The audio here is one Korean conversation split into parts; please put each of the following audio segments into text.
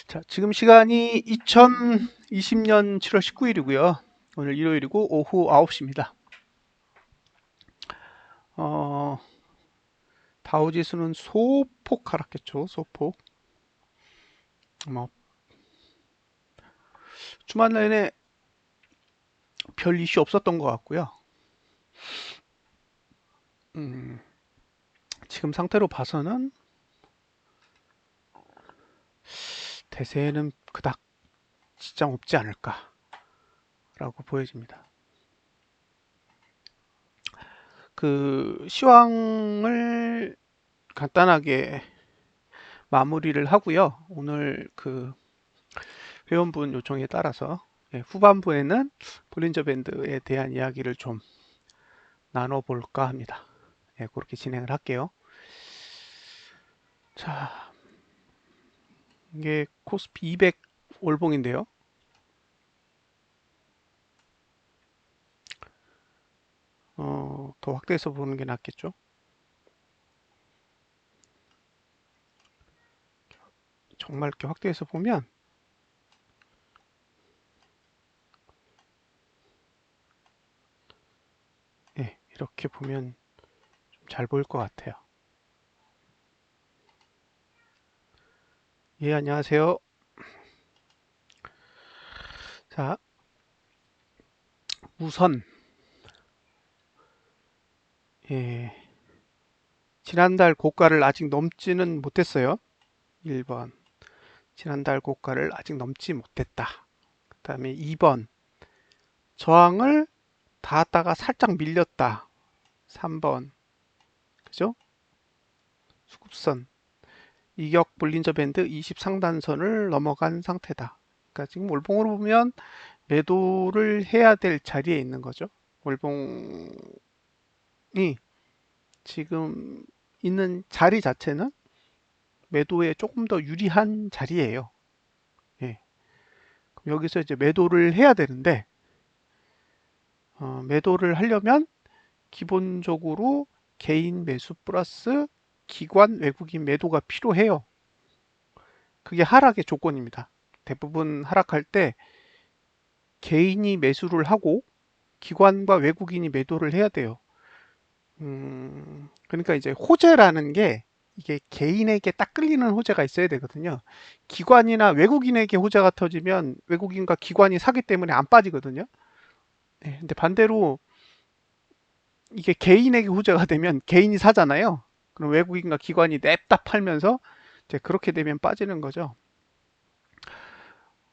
자, 지금 시간이 2020년 7월 19일이고요. 오늘 일요일이고 오후 9시입니다. 어, 다우지수는 소폭 하락했죠. 소폭. 뭐 주말 내내 별 이슈 없었던 것 같고요. 음, 지금 상태로 봐서는 대세는 그닥 지장 없지 않을까라고 보여집니다. 그 시황을 간단하게 마무리를 하고요. 오늘 그 회원분 요청에 따라서 후반부에는 볼린저 밴드에 대한 이야기를 좀 나눠볼까 합니다. 그렇게 진행을 할게요. 자, 이게 코스피 200 월봉인데요. 더 확대해서 보는 게 낫겠죠. 정말 이렇게 확대해서 보면 이렇게 보면 좀 잘 보일 것 같아요. 예, 안녕하세요. 자, 우선 예, 지난달 고가를 아직 넘지는 못했어요. 1번. 지난달 고가를 아직 넘지 못했다. 그 다음에 2번. 저항을 닿았다가 살짝 밀렸다. 3번. 그죠? 수급선. 이격 볼린저 밴드 20 상단선을 넘어간 상태다. 그러니까 지금 월봉으로 보면 매도를 해야 될 자리에 있는 거죠. 월봉이 지금 있는 자리 자체는 매도에 조금 더 유리한 자리예요. 예. 그럼 여기서 이제 매도를 해야 되는데 매도를 하려면 기본적으로 개인 매수 플러스 기관 외국인 매도가 필요해요. 그게 하락의 조건입니다. 대부분 하락할 때 개인이 매수를 하고 기관과 외국인이 매도를 해야 돼요. 그러니까 이제 호재라는 게 이게 개인에게 딱 끌리는 호재가 있어야 되거든요. 기관이나 외국인에게 호재가 터지면 외국인과 기관이 사기 때문에 안 빠지거든요. 네, 근데 반대로 이게 개인에게 호재가 되면 개인이 사잖아요. 그럼 외국인과 기관이 냅다 팔면서 이제 그렇게 되면 빠지는 거죠.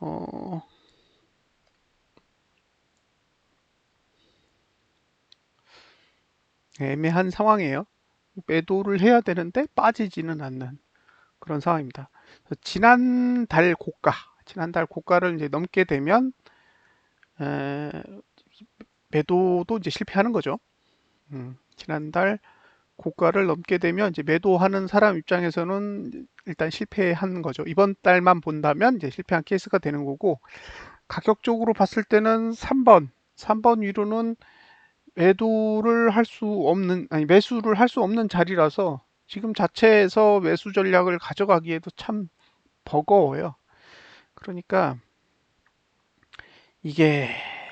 어, 애매한 상황이에요. 매도를 해야 되는데 빠지지는 않는 그런 상황입니다. 지난달 고가를 이제 넘게 되면 에, 매도도 이제 실패하는 거죠. 지난달 고가를 넘게 되면 이제 매도하는 사람 입장에서는 일단 실패한 거죠. 이번 달만 본다면 이제 실패한 케이스가 되는 거고, 가격적으로 봤을 때는 3번 위로는 매도를 할 수 없는, 아니, 매수를 할 수 없는 자리라서 지금 자체에서 매수 전략을 가져가기에도 참 버거워요. 그러니까 이게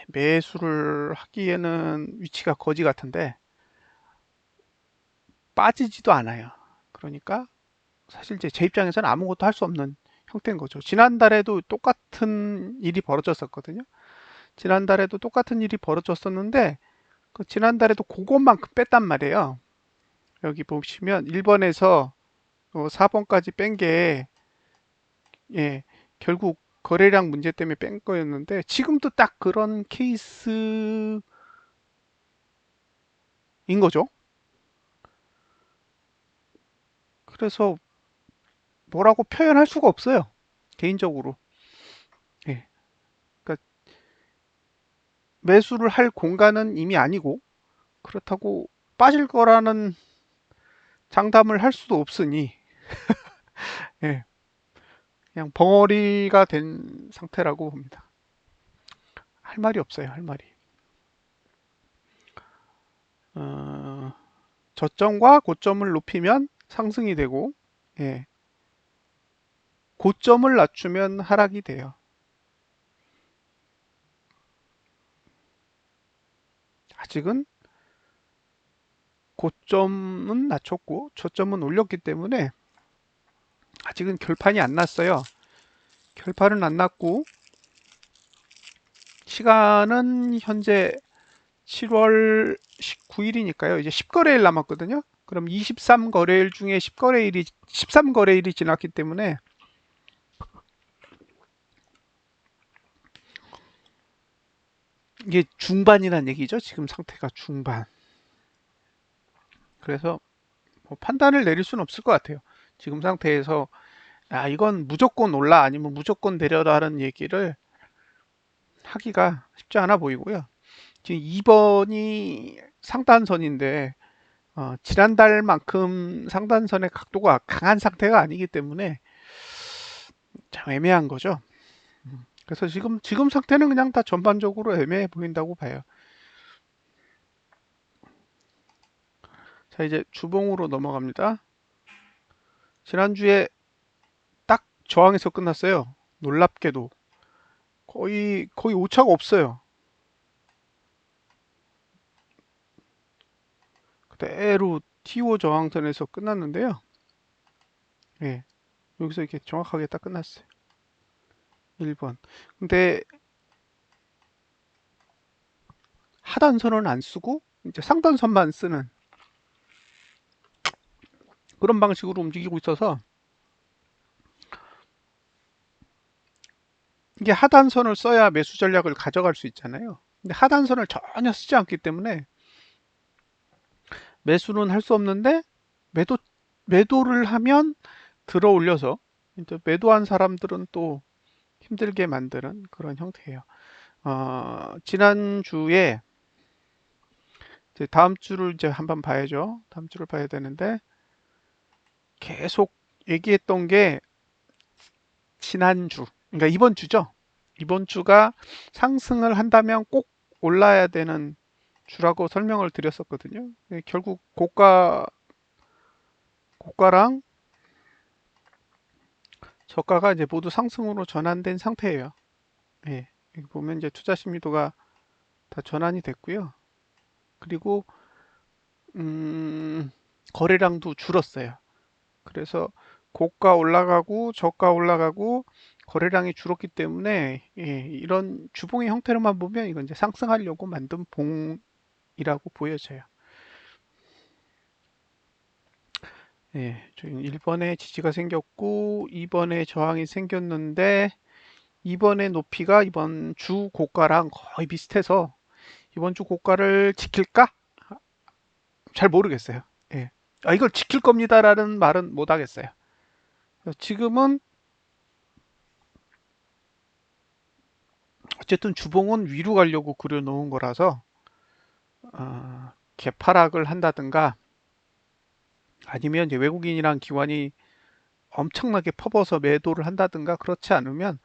매수를 하기에는 위치가 거지 같은데 빠지지도 않아요. 그러니까 사실 이제 제 입장에서는 아무것도 할 수 없는 형태인 거죠. 지난달에도 똑같은 일이 벌어졌었거든요. 지난달에도 똑같은 일이 벌어졌었는데 그 지난달에도 그것만큼 뺐단 말이에요. 여기 보시면 1번에서 4번까지 뺀 게 예, 결국 거래량 문제 때문에 뺀 거였는데 지금도 딱 그런 케이스인 거죠. 그래서 뭐라고 표현할 수가 없어요. 개인적으로. 예. 그러니까 매수를 할 공간은 이미 아니고 그렇다고 빠질 거라는 장담을 할 수도 없으니 예, 그냥 벙어리가 된 상태라고 봅니다. 할 말이 없어요. 할 말이. 어, 저점과 고점을 높이면 상승이 되고 예, 고점을 낮추면 하락이 돼요. 아직은 고점은 낮췄고 저점은 올렸기 때문에 아직은 결판이 안 났어요. 결판은 안 났고 시간은 현재 7월 19일이니까요. 이제 10거래일 남았거든요. 그럼 23거래일 중에 10거래일이 13거래일이 지났기 때문에 이게 중반이란 얘기죠. 지금 상태가 중반. 그래서 뭐 판단을 내릴 수는 없을 것 같아요. 지금 상태에서 이건 무조건 올라 아니면 무조건 내려라는 얘기를 하기가 쉽지 않아 보이고요. 지금 2번이 상단선인데 지난달만큼 상단선의 각도가 강한 상태가 아니기 때문에 참 애매한 거죠. 그래서 지금 상태는 그냥 다 전반적으로 애매해 보인다고 봐요. 자, 이제 주봉으로 넘어갑니다. 지난주에 딱 저항에서 끝났어요. 놀랍게도 거의 오차가 없어요. 그대로 T5 저항선에서 끝났는데요. 예, 여기서 이렇게 정확하게 딱 끝났어요. 1번. 근데 하단선은 안 쓰고 이제 상단선만 쓰는 그런 방식으로 움직이고 있어서 이게 하단선을 써야 매수 전략을 가져갈 수 있잖아요. 근데 하단선을 전혀 쓰지 않기 때문에 매수는 할 수 없는데 매도 매도를 하면 들어 올려서 이제 매도한 사람들은 또 힘들게 만드는 그런 형태예요. 지난주에 이제 다음 주를 이제 한번 봐야죠. 다음 주를 봐야 되는데 계속 얘기했던 게 지난주, 그러니까 이번 주죠. 이번 주가 상승을 한다면 꼭 올라야 되는 주라고 설명을 드렸었거든요. 결국 고가랑 저가가 이제 모두 상승으로 전환된 상태예요. 예, 여기 보면 이제 투자 심리도가 다 전환이 됐고요. 그리고 음, 거래량도 줄었어요. 그래서 고가 올라가고 저가 올라가고 거래량이 줄었기 때문에 이런 주봉의 형태로만 보면 이건 이제 상승하려고 만든 봉이라고 보여져요. 예, 지금 1번에 지지가 생겼고 2번에 저항이 생겼는데 2번의 높이가 이번 주 고가랑 거의 비슷해서 이번 주 고가를 지킬까? 잘 모르겠어요. 예. 이걸 지킬 겁니다라는 말은 못 하겠어요. 지금은 어쨌든 주봉은 위로 가려고 그려놓은 거라서 개파락을 한다든가 아니면 이제 외국인이랑 기관이 엄청나게 퍼버서 매도를 한다든가 그렇지 않으면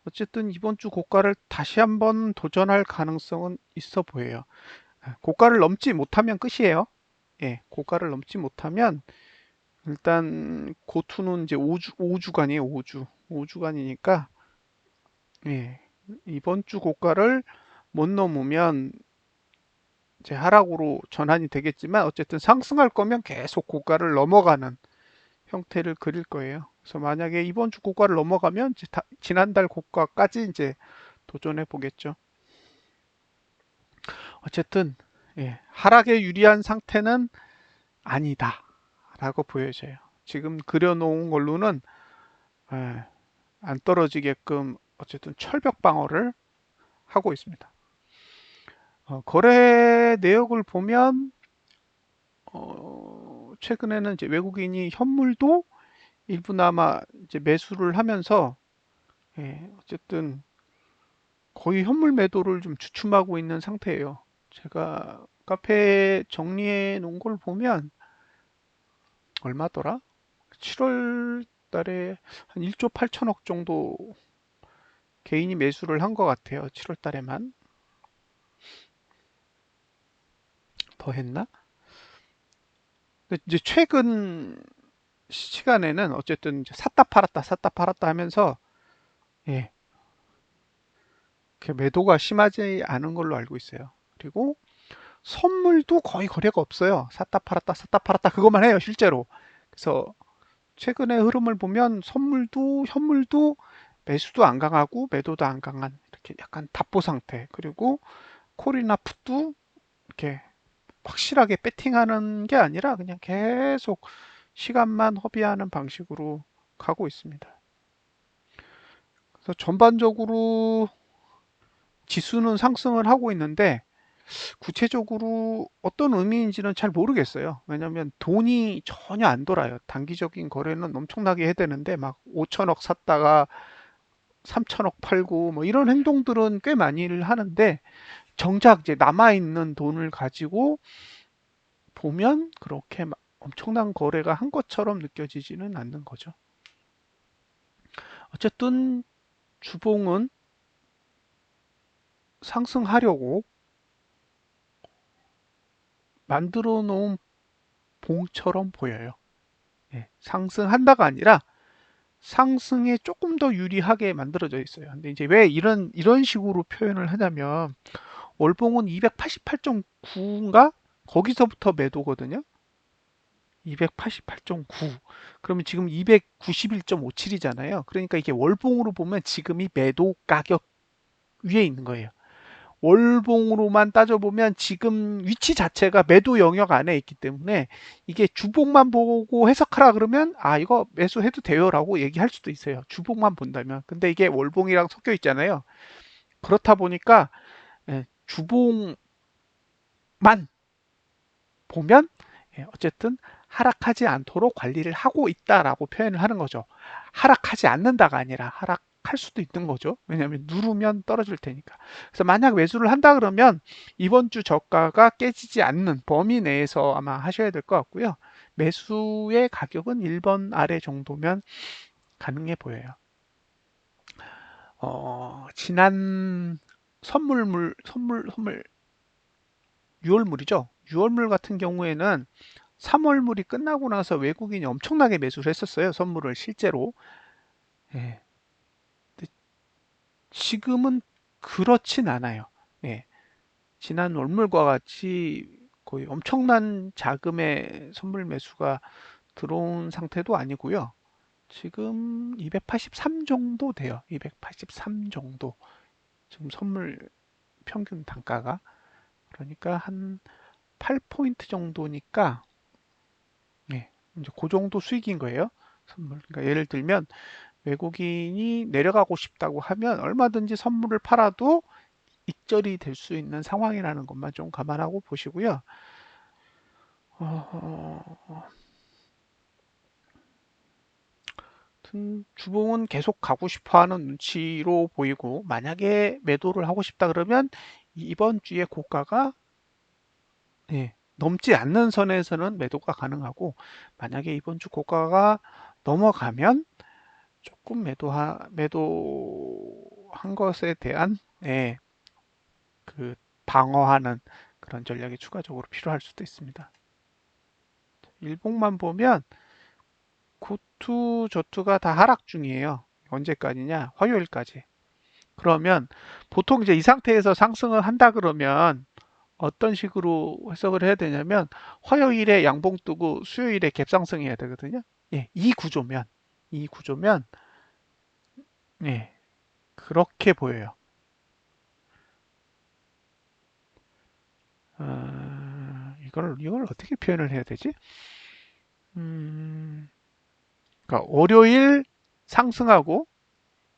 어쨌든 이번 주 고가를 다시 한번 도전할 가능성은 있어 보여요. 고가를 넘지 못하면 끝이에요. 예, 고가를 넘지 못하면 일단 고투는 이제 5주간이에요. 5주. 5주간이니까 예, 이번 주 고가를 못 넘으면 이제 하락으로 전환이 되겠지만 어쨌든 상승할 거면 계속 고가를 넘어가는 형태를 그릴 거예요. 그래서 만약에 이번 주 고가를 넘어가면 이제 지난달 고가까지 이제 도전해 보겠죠. 어쨌든 하락에 유리한 상태는 아니다라고 보여져요. 지금 그려놓은 걸로는 예, 안 떨어지게끔 어쨌든 철벽 방어를 하고 있습니다. 거래 내역을 보면 최근에는 이제 외국인이 현물도 일부나마 이제 매수를 하면서 어쨌든 거의 현물 매도를 좀 주춤하고 있는 상태예요. 제가 카페에 정리해 놓은 걸 보면 얼마더라? 7월 달에 한 1조 8천억 정도 개인이 매수를 한 것 같아요. 7월 달에만. 더 했나? 근데 이제 최근 시간에는 어쨌든 이제 샀다 팔았다 하면서 예, 그 매도가 심하지 않은 걸로 알고 있어요. 그리고 선물도 거의 거래가 없어요. 샀다 팔았다 그것만 해요, 실제로. 그래서 최근의 흐름을 보면 선물도 현물도 매수도 안 강하고 매도도 안 강한 이렇게 약간 답보 상태. 그리고 콜이나 풋도 이렇게 확실하게 배팅하는 게 아니라 그냥 계속 시간만 허비하는 방식으로 가고 있습니다. 그래서 전반적으로 지수는 상승을 하고 있는데 구체적으로 어떤 의미인지는 잘 모르겠어요. 왜냐하면 돈이 전혀 안 돌아요. 단기적인 거래는 엄청나게 해야 되는데 막 5천억 샀다가 3천억 팔고 뭐 이런 행동들은 꽤 많이 하는데 정작 이제 남아있는 돈을 가지고 보면 그렇게 막 엄청난 거래가 한 것처럼 느껴지지는 않는 거죠. 어쨌든 주봉은 상승하려고 만들어 놓은 봉처럼 보여요. 예, 상승한다가 아니라 상승에 조금 더 유리하게 만들어져 있어요. 근데 이제 왜 이런 식으로 표현을 하냐면 월봉은 288.9인가? 거기서부터 매도거든요. 288.9. 그러면 지금 291.57이잖아요. 그러니까 이게 월봉으로 보면 지금이 매도 가격 위에 있는 거예요. 월봉으로만 따져보면 지금 위치 자체가 매도 영역 안에 있기 때문에 이게 주봉만 보고 해석하라 그러면 아, 이거 매수해도 돼요라고 얘기할 수도 있어요. 주봉만 본다면. 근데 이게 월봉이랑 섞여 있잖아요. 그렇다 보니까 주봉만 보면 어쨌든 하락하지 않도록 관리를 하고 있다라고 표현을 하는 거죠. 하락하지 않는다가 아니라 하락할 수도 있는 거죠. 왜냐하면 누르면 떨어질 테니까. 그래서 만약 매수를 한다 그러면 이번 주 저가가 깨지지 않는 범위 내에서 아마 하셔야 될 것 같고요. 매수의 가격은 1번 아래 정도면 가능해 보여요. 지난 선물 6월물이죠. 6월물 같은 경우에는 3월물이 끝나고 나서 외국인이 엄청나게 매수를 했었어요. 선물을 실제로. 예. 근데 지금은 그렇진 않아요. 예. 지난 월물과 같이 거의 엄청난 자금의 선물 매수가 들어온 상태도 아니고요. 지금 283 정도 돼요. 283 정도. 지금 선물 평균 단가가. 그러니까 한 8포인트 정도니까 네, 이제 그 정도 수익인 거예요. 선물. 그러니까 예를 들면 외국인이 내려가고 싶다고 하면 얼마든지 선물을 팔아도 익절이 될 수 있는 상황이라는 것만 좀 감안하고 보시고요. 어, 주봉은 계속 가고 싶어 하는 눈치로 보이고, 만약에 매도를 하고 싶다 그러면 이번 주에 고가가 넘지 않는 선에서는 매도가 가능하고, 만약에 이번 주 고가가 넘어가면 조금 매도한 것에 대한 그 방어하는 그런 전략이 추가적으로 필요할 수도 있습니다. 일봉만 보면 고투, 저투가 다 하락 중이에요. 언제까지냐? 화요일까지. 그러면 보통 이제 이 상태에서 상승을 한다 그러면 어떤 식으로 해석을 해야 되냐면 화요일에 양봉 뜨고 수요일에 갭상승 해야 되거든요. 예, 이 구조면 예, 그렇게 보여요. 이걸 어떻게 표현을 해야 되지? 음, 그러니까 월요일 상승하고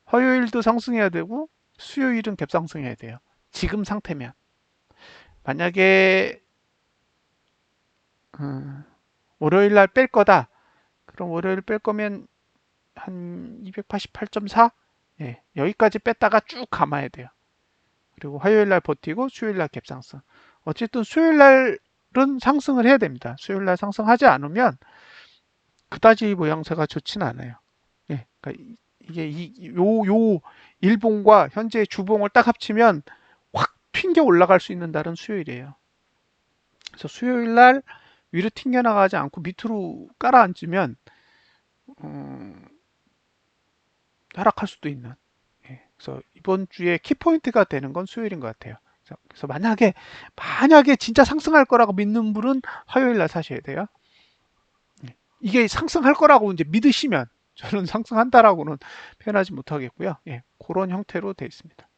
화요일도 상승해야 되고 수요일은 갭상승해야 돼요. 지금 상태면. 만약에 월요일 날 뺄 거다. 그럼 월요일 뺄 거면 한 288.4? 예, 여기까지 뺐다가 쭉 감아야 돼요. 그리고 화요일 날 버티고 수요일 날 갭상승. 어쨌든 수요일 날은 상승을 해야 됩니다. 수요일 날 상승하지 않으면 그다지 모양새가 좋지는 않아요. 예, 그러니까 이게 요 일봉과 현재 주봉을 딱 합치면 확 튕겨 올라갈 수 있는 날은 수요일이에요. 그래서 수요일 날 위로 튕겨 나가지 않고 밑으로 깔아앉으면 음, 하락할 수도 있는. 예, 그래서 이번 주에 키포인트가 되는 건 수요일인 것 같아요. 그래서 만약에 진짜 상승할 거라고 믿는 분은 화요일 날 사셔야 돼요. 예, 이게 상승할 거라고 이제 믿으시면 저는 상승한다라고는 표현하지 못하겠고요. 예, 그런 형태로 되어 있습니다.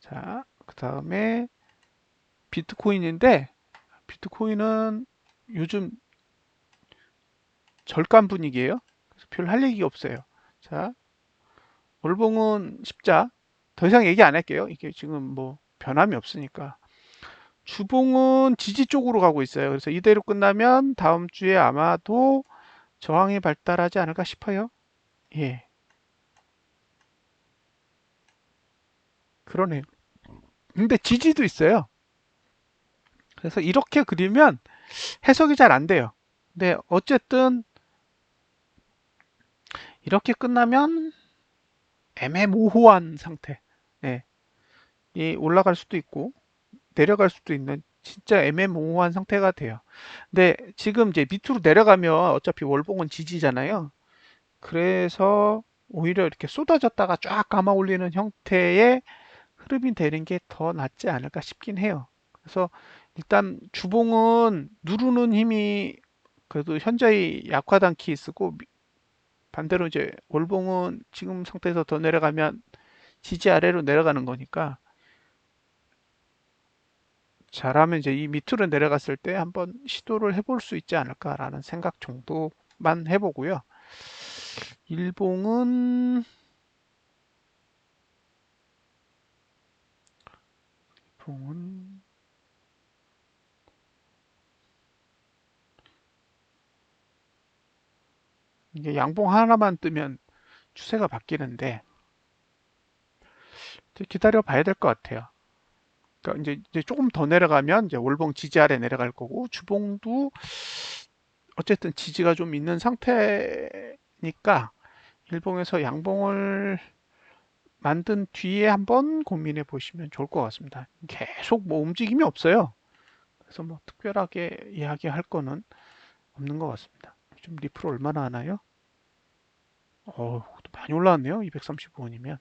자, 그 다음에 비트코인인데 비트코인은 요즘 절감 분위기예요. 그래서 별 할 얘기가 없어요. 자, 월봉은 십자. 더 이상 얘기 안 할게요. 이게 지금 뭐 변함이 없으니까. 주봉은 지지 쪽으로 가고 있어요. 그래서 이대로 끝나면 다음 주에 아마도 저항이 발달하지 않을까 싶어요. 예, 그러네요. 근데 지지도 있어요. 그래서 이렇게 그리면 해석이 잘 안 돼요. 근데 어쨌든 이렇게 끝나면 애매모호한 상태. 예, 이 올라갈 수도 있고 내려갈 수도 있는 진짜 애매모호한 상태가 돼요. 근데 지금 이제 밑으로 내려가면 어차피 월봉은 지지잖아요. 그래서 오히려 이렇게 쏟아졌다가 쫙 감아 올리는 형태의 흐름이 되는 게 더 낫지 않을까 싶긴 해요. 그래서 일단 주봉은 누르는 힘이 그래도 현저히 약화단 케이스고 반대로 이제 월봉은 지금 상태에서 더 내려가면 지지 아래로 내려가는 거니까 잘하면 이제 이 밑으로 내려갔을 때 한번 시도를 해볼 수 있지 않을까라는 생각 정도만 해보고요. 일봉은 일봉은 이게 양봉 하나만 뜨면 추세가 바뀌는데 기다려 봐야 될 것 같아요. 그러니까 이제 조금 더 내려가면 이제 월봉 지지 아래 내려갈 거고 주봉도 어쨌든 지지가 좀 있는 상태니까 일봉에서 양봉을 만든 뒤에 한번 고민해 보시면 좋을 것 같습니다. 계속 뭐 움직임이 없어요. 그래서 뭐 특별하게 이야기할 거는 없는 것 같습니다. 지금 리플 얼마나 하나요? 많이 올라왔네요. 235원이면.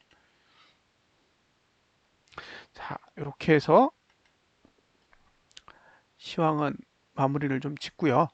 자, 이렇게 해서 시황은 마무리를 좀 짓고요.